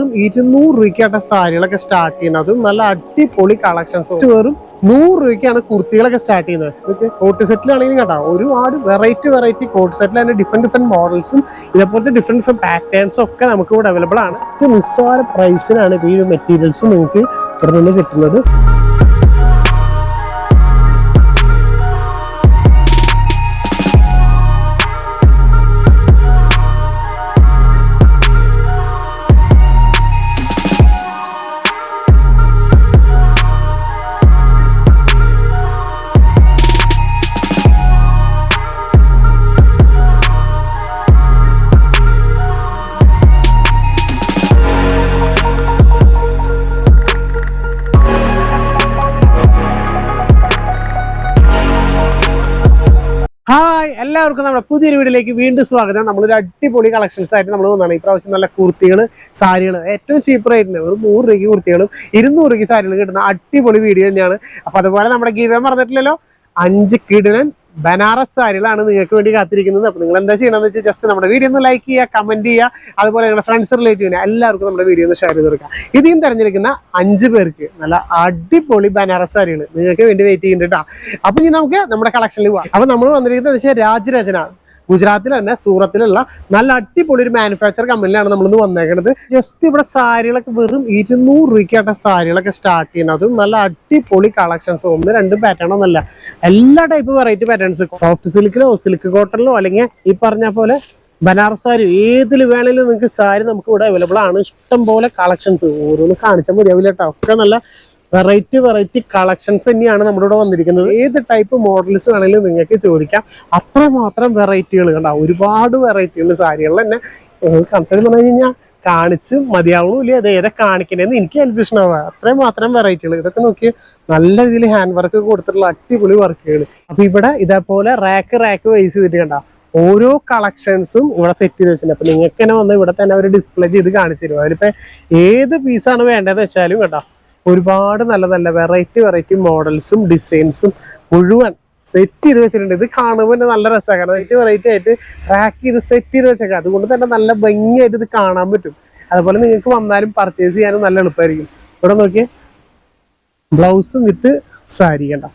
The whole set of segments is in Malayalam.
200 രൂപയ്ക്കാണ് സാരികളൊക്കെ സ്റ്റാർട്ട് ചെയ്യുന്നത്. അതും നല്ല അടിപൊളി കളക്ഷൻസ്. വെറും 100 രൂപയ്ക്കാണ് കുർത്തികളൊക്കെ സ്റ്റാർട്ട് ചെയ്യുന്നത്. കോട്ട് സെറ്റിലാണെങ്കിലും കേട്ടോ, ഒരുപാട് വെറൈറ്റി കോട്ട് സെറ്റിൽ തന്നെ ഡിഫറെന്റ് മോഡൽസും ഇതേപോലത്തെ ഡിഫറെന്റ് പാറ്റേൺസും ഒക്കെ നമുക്ക് ഇവിടെ അവൈലബിൾ ആണ്. നിസ്സാര പ്രൈസിനാണ് ഈ മെറ്റീരിയൽസ് നിങ്ങൾക്ക് ഇവിടെ നിന്ന് കിട്ടുന്നത്. ഹായ്, എല്ലാവർക്കും നമ്മുടെ പുതിയൊരു വീഡിയോയിലേക്ക് വീണ്ടും സ്വാഗതം. നമ്മളൊരു അടിപൊളി കളക്ഷൻസ് ആയിട്ട് നമ്മൾ വന്നതാണ്. ഇപ്രാവശ്യം നല്ല കുർത്തികൾ, സാരികൾ ഏറ്റവും ചീപ്പ് റേറ്റിന് ഒരു 100 രൂപയ്ക്ക് കുർത്തികളും 200 രൂപയ്ക്ക് സാരികളും കിട്ടുന്ന അടിപൊളി വീഡിയോ തന്നെയാണ്. അപ്പൊ അതുപോലെ നമ്മുടെ ഗീവേ പറഞ്ഞിട്ടില്ലല്ലോ, 5 കിടിലൻ ബനാറസ് സാരികളാണ് നിങ്ങൾക്ക് വേണ്ടി കാത്തിരിക്കുന്നത്. അപ്പൊ നിങ്ങൾ എന്താ ചെയ്യണമെന്ന് വെച്ചാൽ ജസ്റ്റ് നമ്മുടെ വീഡിയോ ഒന്ന് ലൈക്ക് ചെയ്യുക, കമന്റ് ചെയ്യുക, അതുപോലെ നിങ്ങളുടെ ഫ്രണ്ട്സ് റിലേറ്റീവിനെ എല്ലാവർക്കും നമ്മുടെ വീഡിയോ ഒന്ന് ഷെയർ ചെയ്ത് കൊടുക്കുക. ഇതിൽ തിരഞ്ഞെടുക്കുന്ന 5 പേർക്ക് നല്ല അടിപൊളി ബനാറസ് സാരികൾ നിങ്ങൾക്ക് വേണ്ടി വെയിറ്റ് ചെയ്യുന്നുണ്ട്. അപ്പൊ ഇനി നമുക്ക് നമ്മുടെ കളക്ഷനിൽ പോവാം. അപ്പൊ നമ്മൾ വന്നിരിക്കുന്നത് വെച്ചാൽ രാജരചന, ഗുജറാത്തിൽ തന്നെ സൂറത്തിലുള്ള നല്ല അടിപൊളി ഒരു മാനുഫാക്ചർ കമ്പനിയിലാണ് നമ്മളിന്ന് വന്നേക്കുന്നത്. ജസ്റ്റ് ഇവിടെ സാരികളൊക്കെ വെറും 200 രൂപയ്ക്കാണ് സാരികളൊക്കെ സ്റ്റാർട്ട് ചെയ്യുന്നത്. അതും നല്ല അടിപൊളി കളക്ഷൻസ്, 1-2 പാറ്റേൺ ഒന്നല്ല, എല്ലാ ടൈപ്പ് വെറൈറ്റി പാറ്റേൺസ്. സോഫ്റ്റ് സിൽക്കിലോ സിൽക്ക് കോട്ടണിലോ അല്ലെങ്കിൽ ഈ പറഞ്ഞ പോലെ ബനാറസ് സാരി ഏതിൽ വേണമെങ്കിലും നിങ്ങൾക്ക് സാരി നമുക്ക് ഇവിടെ അവൈലബിൾ ആണ്. ഇഷ്ടം പോലെ കളക്ഷൻസ്, ഓരോന്ന് കാണിച്ചാൽ മതിയാവില്ല കേട്ടോ. ഒക്കെ നല്ല വെറൈറ്റി കളക്ഷൻസ് തന്നെയാണ് നമ്മുടെ ഇവിടെ വന്നിരിക്കുന്നത്. ഏത് ടൈപ്പ് മോഡൽസ് വേണമെങ്കിലും നിങ്ങൾക്ക് ചോദിക്കാം. അത്രമാത്രം വെറൈറ്റികൾ കണ്ട, ഒരുപാട് വെറൈറ്റികൾ സാരികളിൽ തന്നെ കണ്ടത് പറഞ്ഞു കഴിഞ്ഞാൽ കാണിച്ച് മതിയാവണില്ല. അത് ഏതാ കാണിക്കണേന്ന് എനിക്ക് കൺഫ്യൂഷൻ ആവുക. അത്രമാത്രം വെറൈറ്റികൾ. ഇതൊക്കെ നോക്കി നല്ല രീതിയിൽ ഹാൻഡ് വർക്ക് കൊടുത്തിട്ടുള്ള അടിപൊളി വർക്കുകൾ. അപ്പൊ ഇവിടെ ഇതേപോലെ റാക്ക് വൈസ് ചെയ്തിട്ട് കണ്ട ഓരോ കളക്ഷൻസും ഇവിടെ സെറ്റ് ചെയ്ത് വെച്ചിട്ടുണ്ട്. അപ്പൊ നിങ്ങൾക്ക് തന്നെ വന്ന് ഇവിടെ തന്നെ അവർ ഡിസ്പ്ലേ ചെയ്ത് കാണിച്ചു തരും. അതിലിപ്പോ ഏത് പീസാണ് വേണ്ടതെന്ന് വെച്ചാലും കേട്ടോ, ഒരുപാട് നല്ല വെറൈറ്റി മോഡൽസും ഡിസൈൻസും മുഴുവൻ സെറ്റ് ചെയ്ത് വെച്ചിട്ടുണ്ട്. ഇത് കാണുമ്പോൾ തന്നെ നല്ല രസമാണ്. കാരണം വെറൈറ്റി ആയിട്ട് റാക്ക് ചെയ്ത് സെറ്റ് ചെയ്ത് വെച്ചേക്കാം. അതുകൊണ്ട് തന്നെ നല്ല ഭംഗിയായിട്ട് ഇത് കാണാൻ പറ്റും. അതുപോലെ നിങ്ങൾക്ക് വന്നാലും പർച്ചേസ് ചെയ്യാനും നല്ല എളുപ്പമായിരിക്കും. ഇവിടെ നോക്കിയേ, ബ്ലൗസും വിത്ത് സാരി കണ്ട,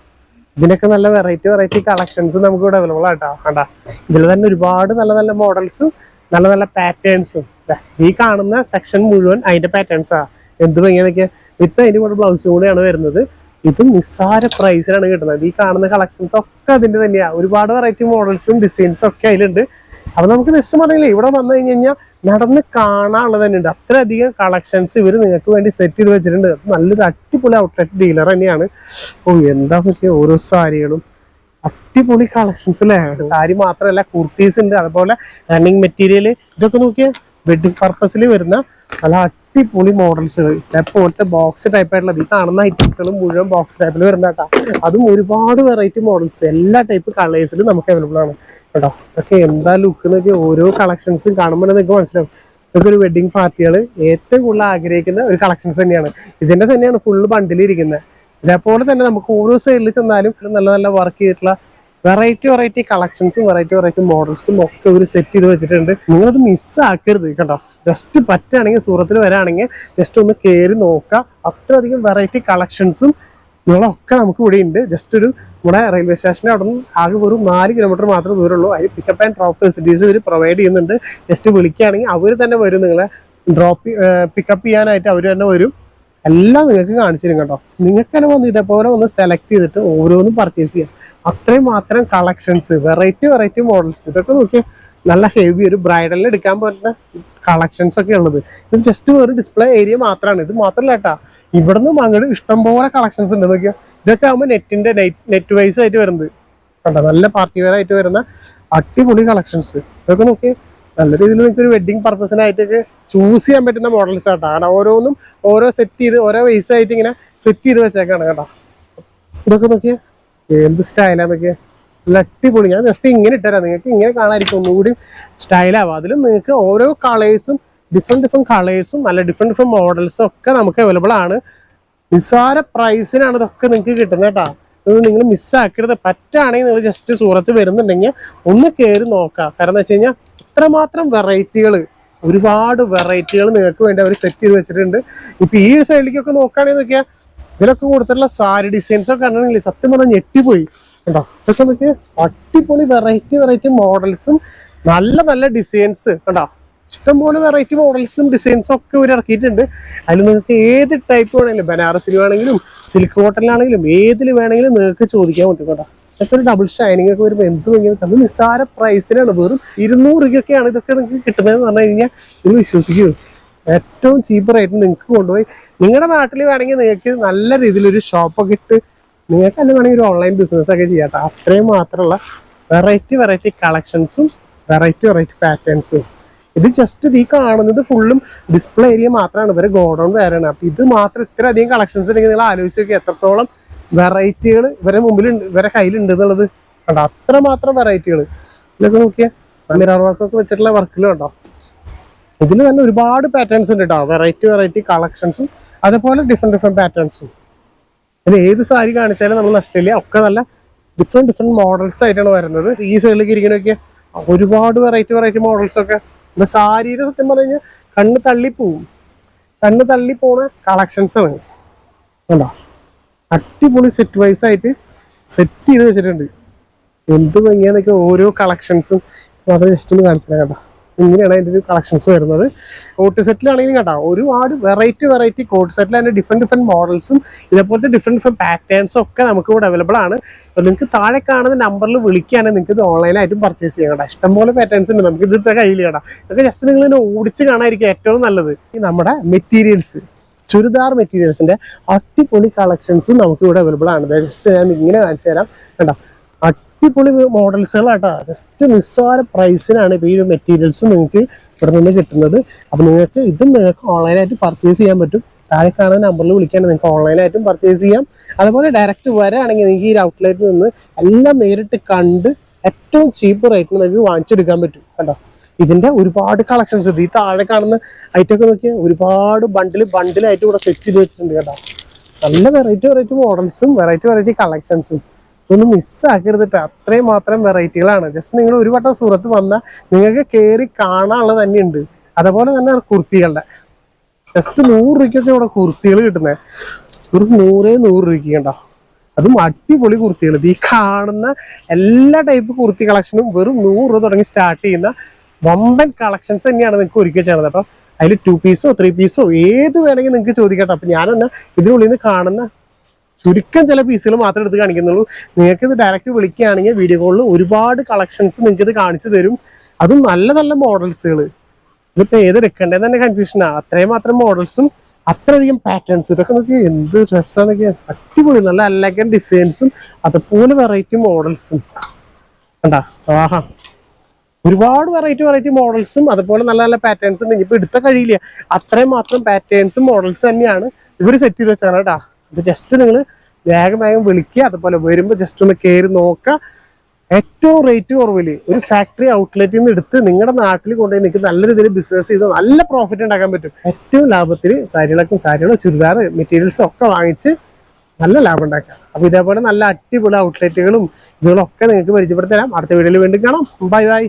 ഇതിനൊക്കെ നല്ല വെറൈറ്റി കളക്ഷൻസ് നമുക്ക് ഇവിടെ അവൈലബിൾ ആട്ടോ. കണ്ട, ഇതിൽ തന്നെ ഒരുപാട് നല്ല മോഡൽസും നല്ല പാറ്റേൺസും. ഈ കാണുന്ന സെക്ഷൻ മുഴുവൻ അതിന്റെ പാറ്റേൺസാ. എന്ത് ഭംഗിയാന്നൊക്കെ. വിത്ത് അതിന്റെ കൂടെ ബ്ലൗസും കൂടെയാണ് വരുന്നത്. ഇത് നിസ്സാര പ്രൈസിലാണ് കിട്ടുന്നത്. ഈ കാണുന്ന കളക്ഷൻസ് ഒക്കെ അതിന്റെ തന്നെയാണ്. ഒരുപാട് വെറൈറ്റി മോഡൽസും ഡിസൈൻസും ഒക്കെ അതിലുണ്ട്. അപ്പൊ നമുക്ക് ഇഷ്ടം പറഞ്ഞില്ലേ, ഇവിടെ വന്നു കഴിഞ്ഞാൽ നടന്ന് കാണാനുള്ളത് തന്നെ ഉണ്ട്. അത്രയധികം കളക്ഷൻസ് ഇവർ നിങ്ങൾക്ക് വേണ്ടി സെറ്റ് ചെയ്ത് വെച്ചിട്ടുണ്ട്. നല്ലൊരു അടിപൊളി ഔട്ട്ലെറ്റ് ഡീലർ തന്നെയാണ്. എന്താ നോക്കിയ ഓരോ സാരികളും അടിപൊളി കളക്ഷൻസ് അല്ലേ. സാരി മാത്രമല്ല, കുർത്തീസ് ഉണ്ട്, അതുപോലെ റണ്ണിങ് മെറ്റീരിയൽ. ഇതൊക്കെ നോക്കിയ വെഡിങ് പർപ്പസിൽ വരുന്ന നല്ല അടിപൊളി മോഡൽസുകൾ. ഇപ്പോഴത്തെ ബോക്സ് ടൈപ്പ് ആയിട്ടുള്ളത് ഈ കാണുന്ന ഐറ്റംസുകളും മുഴുവൻ ബോക്സ് ടൈപ്പിൽ വരുന്ന കേട്ടോ. അതും ഒരുപാട് വെറൈറ്റി മോഡൽസ് എല്ലാ ടൈപ്പ് കളേഴ്സിലും നമുക്ക് അവൈലബിൾ ആണ് കേട്ടോ. ഇതൊക്കെ എന്താ ലുക്ക് എന്നൊക്കെ ഓരോ കളക്ഷൻസും കാണുമ്പോൾ നിങ്ങൾക്ക് മനസ്സിലാവും. ഇതൊക്കെ ഒരു വെഡിങ് പാർട്ടികൾ ഏറ്റവും കൂടുതൽ ആഗ്രഹിക്കുന്ന ഒരു കളക്ഷൻസ് തന്നെയാണ്. ഇതിന്റെ തന്നെയാണ് ഫുള്ള് ബണ്ടിലിരിക്കുന്നത്. ഇതേപോലെ തന്നെ നമുക്ക് ഓരോ സൈഡിൽ ചെന്നാലും നല്ല വർക്ക് ചെയ്തിട്ടുള്ള വെറൈറ്റി കളക്ഷൻസും വെറൈറ്റി മോഡൽസും ഒക്കെ ഇവർ സെറ്റ് ചെയ്ത് വെച്ചിട്ടുണ്ട്. നിങ്ങളത് മിസ്സാക്കരുത് കേട്ടോ. ജസ്റ്റ് പറ്റുകയാണെങ്കിൽ സൂറത്തിൽ വരാണെങ്കിൽ ജസ്റ്റ് ഒന്ന് കയറി നോക്കുക. അത്രയധികം വെറൈറ്റി കളക്ഷൻസും നിങ്ങളൊക്കെ നമുക്ക് ഇവിടെ ഉണ്ട്. ജസ്റ്റ് ഒരു നമ്മുടെ റെയിൽവേ സ്റ്റേഷൻ്റെ അവിടെ നിന്ന് ആകെ വെറും 4 കിലോമീറ്റർ മാത്രമേ ദൂരമുള്ളൂ. അതിൽ പിക്കപ്പ് ആൻഡ് ഡ്രോപ്പ് ഫെസിലിറ്റീസ് ഇവർ പ്രൊവൈഡ് ചെയ്യുന്നുണ്ട്. ജസ്റ്റ് വിളിക്കുകയാണെങ്കിൽ അവർ തന്നെ വരും, നിങ്ങളെ പിക്കപ്പ് ചെയ്യാനായിട്ട് അവർ തന്നെ വരും. എല്ലാം നിങ്ങൾക്ക് കാണിച്ചു തരും കേട്ടോ. നിങ്ങൾക്ക് തന്നെ വന്ന് ഇതേപോലെ ഒന്ന് സെലക്ട് ചെയ്തിട്ട് ഓരോന്നും പർച്ചേസ് ചെയ്യാം. അത്രയും മാത്രം കളക്ഷൻസ്, വെറൈറ്റി മോഡൽസ്. ഇതൊക്കെ നോക്കിയാൽ നല്ല ഹെവി ഒരു ബ്രൈഡലിന് എടുക്കാൻ പറ്റുന്ന കളക്ഷൻസ് ഒക്കെ ഉള്ളത്. ഇത് ജസ്റ്റ് ഒരു ഡിസ്പ്ലേ ഏരിയ മാത്രമാണ്. ഇത് മാത്രമല്ല കേട്ടാ, ഇവിടുന്ന് അങ്ങോട്ട് ഇഷ്ടംപോലെ കളക്ഷൻസ് ഉണ്ട്. നോക്കിയാൽ ഇതൊക്കെ ആകുമ്പോൾ നെറ്റ് വൈസ് ആയിട്ട് വരുന്നത് കണ്ടോ. നല്ല പാർട്ടി വെയർ ആയിട്ട് വരുന്ന അടിപൊളി കളക്ഷൻസ്. ഇതൊക്കെ നോക്കി നല്ല രീതിയിൽ നിങ്ങൾക്ക് ഒരു വെഡിങ് പർപ്പസിനായിട്ടൊക്കെ ചൂസ് ചെയ്യാൻ പറ്റുന്ന മോഡൽസ് ആട്ടോ. കാരണം ഓരോന്നും ഓരോ സെറ്റ് ചെയ്ത് ഓരോ വൈസ് ആയിട്ട് ഇങ്ങനെ സെറ്റ് ചെയ്ത് വെച്ചേക്കാണ് കേട്ടോ. ഇതൊക്കെ നോക്കിയാൽ എന്ത് സ്റ്റൈലാന്നൊക്കെ നല്ല അടിപൊളി. ഞാൻ ജസ്റ്റ് ഇങ്ങനെ ഇട്ടുതരാം, നിങ്ങൾക്ക് ഇങ്ങനെ കാണാതിരിക്കും ഒന്നുകൂടി സ്റ്റൈലാവും. അതിലും നിങ്ങൾക്ക് ഓരോ കളേഴ്സും ഡിഫറെന്റ് കളേഴ്സും നല്ല ഡിഫറെന്റ് മോഡൽസും ഒക്കെ നമുക്ക് അവൈലബിൾ ആണ്. നിസ്സാര പ്രൈസിനാണ് ഇതൊക്കെ നിങ്ങൾക്ക് കിട്ടുന്നത് കേട്ടോ. ഇത് നിങ്ങൾ മിസ്സാക്കരുത്. പറ്റുകയാണെങ്കിൽ നിങ്ങൾ ജസ്റ്റ് സൂറത്ത് വരുന്നുണ്ടെങ്കിൽ ഒന്ന് കയറി നോക്കാം. കാരണം എന്താ വെച്ച് കഴിഞ്ഞാൽ ഇത്രമാത്രം വെറൈറ്റികൾ ഒരുപാട് വെറൈറ്റികൾ നിങ്ങൾക്ക് വേണ്ടി അവർ സെറ്റ് ചെയ്ത് വെച്ചിട്ടുണ്ട്. ഇപ്പൊ ഈ സൈഡിലേക്കൊക്കെ നോക്കുകയാണെങ്കിൽ നോക്കിയാൽ ഇതിലൊക്കെ കൊടുത്തിട്ടുള്ള സാരി ഡിസൈൻസ് ഒക്കെ കണ്ടിട്ടുണ്ടെങ്കിൽ സത്യം പറഞ്ഞാൽ ഞെട്ടിപ്പോയി കേട്ടോ. ഇതൊക്കെ നോക്കിയാൽ അടിപൊളി വെറൈറ്റി മോഡൽസും നല്ല നല്ല ഡിസൈൻസ് കണ്ടോ. ഇഷ്ടംപോലെ വെറൈറ്റി മോഡൽസും ഡിസൈൻസും ഒക്കെ ഇവർ ഇറക്കിയിട്ടുണ്ട്. അതിൽ നിങ്ങൾക്ക് ഏത് ടൈപ്പ് വേണമെങ്കിലും, ബനാറസിൽ വേണമെങ്കിലും സിൽക്ക് കോട്ടണിലാണെങ്കിലും ഏതിൽ വേണമെങ്കിലും നിങ്ങൾക്ക് ചോദിക്കാൻ പറ്റും കേട്ടോ. ഇതൊക്കെ ഒരു ഡബിൾ ഷൈനിങ് ഒക്കെ വരുമ്പോൾ എന്ത് ഭംഗിയാണ്. അത് നിസ്സാര പ്രൈസിനാണ്, വെറും 200 രൂപയൊക്കെയാണ് ഇതൊക്കെ നിങ്ങൾക്ക് കിട്ടുന്നതെന്ന് പറഞ്ഞു കഴിഞ്ഞാൽ നിങ്ങൾ വിശ്വസിക്കൂ. ഏറ്റവും ചീപ്പ് റേറ്റ് നിങ്ങൾക്ക് കൊണ്ടുപോയി നിങ്ങളുടെ നാട്ടിൽ വേണമെങ്കിൽ നിങ്ങൾക്ക് നല്ല രീതിയിലൊരു ഷോപ്പൊക്കെ ഇട്ട് നിങ്ങൾക്ക് തന്നെ വേണമെങ്കിൽ ഒരു ഓൺലൈൻ ബിസിനസ് ഒക്കെ ചെയ്യാം. അത്രയും മാത്രമുള്ള വെറൈറ്റി കളക്ഷൻസും വെറൈറ്റി പാറ്റേൺസും. ഇത് ജസ്റ്റ് ഈ കാണുന്നത് ഫുള്ളും ഡിസ്പ്ലേ ഏരിയ മാത്രമാണ്, ഇവരെ ഗോഡൗൺ വേറെയാണ്. അപ്പൊ ഇത് മാത്രം ഇത്രയധികം കളക്ഷൻസ് ഉണ്ടെങ്കിൽ നിങ്ങൾ ആലോചിച്ച് നോക്കി എത്രത്തോളം വെറൈറ്റികൾ ഇവരെ മുമ്പിലുണ്ട്, ഇവരെ കയ്യിലുണ്ട് എന്നുള്ളത് കണ്ടോ. അത്രമാത്രം വെറൈറ്റികൾ ഇതൊക്കെ നോക്കിയാൽ മിറർ വർക്കൊക്കെ വെച്ചിട്ടുള്ള വർക്കിൽ കണ്ടോ. ഇതിൽ തന്നെ ഒരുപാട് പാറ്റേൺസ് ഉണ്ട് കേട്ടോ. വെറൈറ്റി കളക്ഷൻസും അതേപോലെ ഡിഫറെന്റ് പാറ്റേൺസും. ഇത് ഏത് സാരി കാണിച്ചാലും നമ്മൾ നഷ്ടമില്ല. ഒക്കെ നല്ല ഡിഫറെന്റ് മോഡൽസ് ആയിട്ടാണ് വരുന്നത്. ഈ സൈഡിലേക്ക് ഇരിക്കണൊക്കെ ഒരുപാട് വെറൈറ്റി മോഡൽസ് ഒക്കെ. ഇപ്പൊ സാരിയുടെ സത്യം പറഞ്ഞു കഴിഞ്ഞാൽ കണ്ണ് തള്ളിപ്പോണ കളക്ഷൻസ് ആണ് കണ്ടോ. അടിപൊളി സെറ്റ് വൈസ് ആയിട്ട് സെറ്റ് ചെയ്ത് വെച്ചിട്ടുണ്ട്. എന്ത് ഭംഗിയാന്നൊക്കെ ഓരോ കളക്ഷൻസും അത് ജസ്റ്റ് ഒന്ന് കാണിച്ചില്ല കേട്ടോ. ഇങ്ങനെയാണ് അതിൻ്റെ ഒരു കളക്ഷൻസ് വരുന്നത്. കോട്ട് സെറ്റിലാണെങ്കിലും കേട്ടോ ഒരുപാട് വെറൈറ്റി കോട്ട് സെറ്റിൽ അതിൻ്റെ ഡിഫറെന്റ് മോഡൽസും ഇതേപോലത്തെ ഡിഫറെന്റ് പാറ്റേൺസും ഒക്കെ നമുക്ക് ഇവിടെ അവൈലബിൾ ആണ്. അപ്പോൾ നിങ്ങൾക്ക് താഴെ കാണുന്ന നമ്പറിൽ വിളിക്കുകയാണെങ്കിൽ നിങ്ങൾക്ക് ഇത് ഓൺലൈനായിട്ടും പർച്ചേസ് ചെയ്യാം കേട്ടോ. ഇഷ്ടംപോലെ പാറ്റേൺസ് ഉണ്ട് നമുക്ക് ഇതിന്റെ കയ്യിൽ കേട്ടോ. ഇതൊക്കെ ജസ്റ്റ് നിങ്ങൾ ഇതിനെ ഓടിച്ച് കാണാതിരിക്കും ഏറ്റവും നല്ലത്. ഈ നമ്മുടെ മെറ്റീരിയൽസ്, ചുരിദാർ മെറ്റീരിയൽസിന്റെ അടിപൊളി കളക്ഷൻസും നമുക്ക് ഇവിടെ അവൈലബിൾ ആണ്. ജസ്റ്റ് ഞാൻ ഇങ്ങനെ കാണിച്ചു തരാം കേട്ടോ. അടിപൊളി മോഡൽസുകളാട്ടോ. ജസ്റ്റ് നിസ്സാര പ്രൈസിനാണ് ഇപ്പോൾ ഈ മെറ്റീരിയൽസ് നിങ്ങൾക്ക് ഇവിടെ നിന്ന് കിട്ടുന്നത്. അപ്പം നിങ്ങൾക്ക് ഓൺലൈനായിട്ട് പർച്ചേസ് ചെയ്യാൻ പറ്റും. താഴെ കാണുന്ന നമ്പറിൽ വിളിക്കുകയാണെങ്കിൽ നിങ്ങൾക്ക് ഓൺലൈനായിട്ടും പർച്ചേസ് ചെയ്യാം. അതുപോലെ ഡയറക്റ്റ് വരാണെങ്കിൽ നിങ്ങൾക്ക് ഈ ഔട്ട്ലെറ്റിൽ നിന്ന് എല്ലാം നേരിട്ട് കണ്ട് ഏറ്റവും ചീപ്പ് റേറ്റിന് നിങ്ങൾക്ക് വാങ്ങിച്ചെടുക്കാൻ പറ്റും കേട്ടോ. ഇതിന്റെ ഒരുപാട് കളക്ഷൻസ് ഈ താഴെ കാണുന്ന ഐറ്റം ഒക്കെ നോക്കിയാൽ ഒരുപാട് ബണ്ടിലായിട്ട് ഇവിടെ സെറ്റ് ചെയ്ത് വെച്ചിട്ടുണ്ട് കേട്ടോ. നല്ല വെറൈറ്റി മോഡൽസും വെറൈറ്റി കളക്ഷൻസും. ഇതൊന്നും മിസ്സാക്കരുത് കേട്ടോ. അത്രയും മാത്രം വെറൈറ്റികളാണ്. ജസ്റ്റ് നിങ്ങൾ ഒരു വട്ടം സൂറത്ത് വന്നാൽ നിങ്ങൾക്ക് കയറി കാണാനുള്ളത് തന്നെയുണ്ട്. അതുപോലെ തന്നെ കുർത്തികളുടെ ജസ്റ്റ് 100 രൂപയ്ക്കൊക്കെ ഇവിടെ കുർത്തികൾ കിട്ടുന്നത്. ഒരു 100 രൂപയ്ക്ക് കണ്ടോ. അതും അടിപൊളി കുർത്തികൾ. ഈ കാണുന്ന എല്ലാ ടൈപ്പ് കുർത്തി കളക്ഷനും വെറും 100 രൂപ തുടങ്ങി സ്റ്റാർട്ട് ചെയ്യുന്ന വമ്പൻ കളക്ഷൻസ് തന്നെയാണ് നിങ്ങൾക്ക് ഒരുക്കി വെച്ചത്. അപ്പം അതിൽ 2 പീസോ 3 പീസോ ഏത് വേണമെങ്കിൽ നിങ്ങൾക്ക് ചോദിക്കട്ടോ. അപ്പം ഞാൻ തന്നെ ഇതിനുള്ളിൽ നിന്ന് കാണുന്ന ചുരുക്കം ചില പീസുകൾ മാത്രമേ എടുത്ത് കാണിക്കുന്നുള്ളൂ. നിങ്ങൾക്ക് ഇത് ഡയറക്റ്റ് വിളിക്കുകയാണെങ്കിൽ വീഡിയോ കോളിൽ ഒരുപാട് കളക്ഷൻസ് നിങ്ങൾക്ക് ഇത് കാണിച്ചു തരും. അതും നല്ല മോഡൽസുകൾ. ഇതിപ്പോൾ ഏത് എടുക്കേണ്ടതെന്ന് തന്നെ കൺഫ്യൂഷനാണ്. അത്രയും മാത്രം മോഡൽസും അത്രയധികം പാറ്റേൺസ്. ഇതൊക്കെ നോക്കി എന്ത് ഡ്രസ്സാന്നൊക്കെ. അടിപൊളി നല്ല എലഗൻ ഡിസൈൻസും അതുപോലെ വെറൈറ്റി മോഡൽസും കണ്ടാ. ആഹാ, ഒരുപാട് വെറൈറ്റി മോഡൽസും അതുപോലെ നല്ല പാറ്റേൺസ് ഉണ്ട്. ഇപ്പൊ എടുത്ത കഴിയില്ല, അത്രയും മാത്രം പാറ്റേൺസും മോഡൽസ് തന്നെയാണ് ഇവർ സെറ്റ് ചെയ്ത് വെച്ചാണ് കേട്ടോ. ഇത് ജസ്റ്റ് നിങ്ങൾ വേഗം വിളിക്കുക. അതുപോലെ വരുമ്പോൾ ജസ്റ്റ് ഒന്ന് കയറി നോക്കുക. ഏറ്റവും റേറ്റ് കുറവില് ഒരു ഫാക്ടറി ഔട്ട്ലെറ്റിൽ നിന്ന് എടുത്ത് നിങ്ങളുടെ നാട്ടിൽ കൊണ്ടുപോയി നിങ്ങൾക്ക് നല്ല രീതിയിൽ ബിസിനസ് ചെയ്ത് നല്ല പ്രോഫിറ്റ് ഉണ്ടാക്കാൻ പറ്റും. ഏറ്റവും ലാഭത്തിൽ സാരികളും ചുരിദാർ മെറ്റീരിയൽസും ഒക്കെ വാങ്ങിച്ച് നല്ല ലാഭം ഉണ്ടാക്കാം. അപ്പൊ ഇതേപോലെ നല്ല അടിപൊളി ഔട്ട്ലെറ്റുകളും ഇതുകളൊക്കെ നിങ്ങൾക്ക് പരിചയപ്പെടുത്തരാം. അടുത്ത വീഡിയോയിൽ വീണ്ടും കാണാം. ബൈ.